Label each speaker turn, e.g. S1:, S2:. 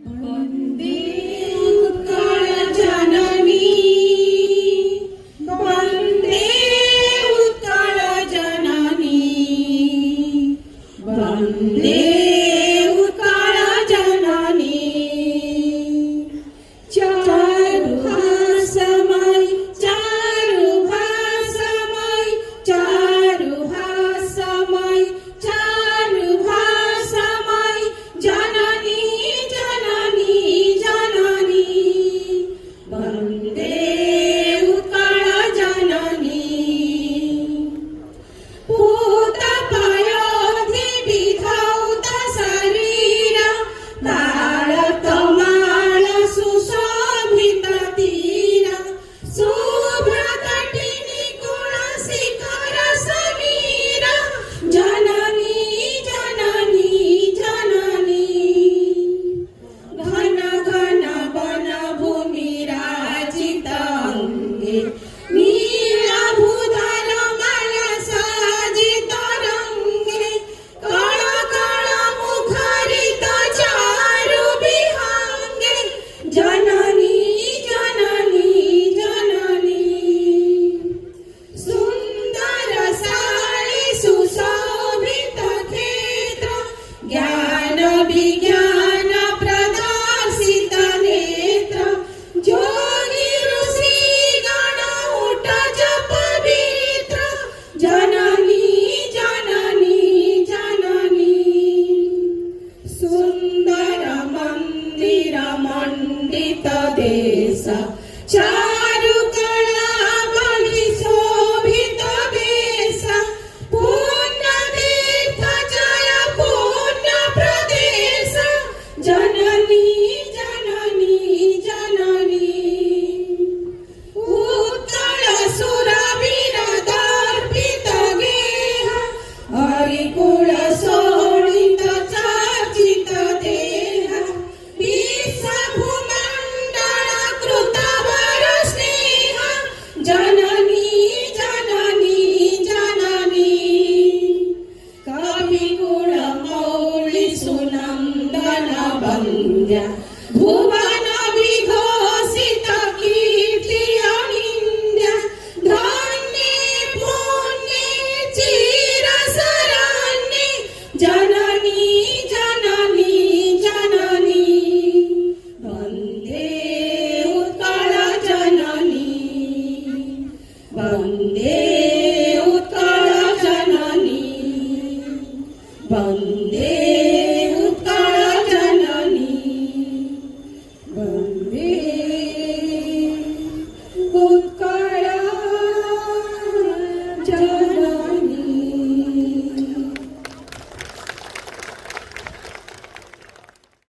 S1: वन्दे उत्कल जननी वन्दे उत्कल जननी वन्दे उत्कल जननी चारुहासमय चारुहासमय चारुहासमय चारुहासमय जननी जननी जननी वन्दे उत्कल जननी पूतपयोधि विधौत शरीर तारतमाल सुशोभित तीर शुभ्रतटिनी गुणशिखर समीर जननी जननी जननी घन घन वन भूमि राजित अंगे नीलभूधर मल साजित रंगे कण कण मुखरित चारु विहंगे जननी जननी जननी सुंदर साळी सुशोभित क्षेत्र ज्ञान विज्ञान प्रदर्शित नेत्र जोगी ऋषि गण उठ जप पवित्र जननी जननी जननी सुंदर मंदिर मंडित देश चारु कला बलि शोभित वेश पुण्य तीर्थ जय पुण्य प्रदेश जननी जननी जननी उत्कल सुरवीर दर्पित गेह हरिकुल शोणित चर्चित देह विश्वभूमण्डल कृतवर स्नेह जननी जननी जननी कविकुल मौळि सुनन्दन वन्द्य भुवन विघोषित कीर्ति अनिन्द्य धन्ये पुण्ये चिरशरण्ये जननी जननी जननी वन्दे उत्कल जननी वन्दे उत्कल जननी वन्दे उत्कल जननी वन्दे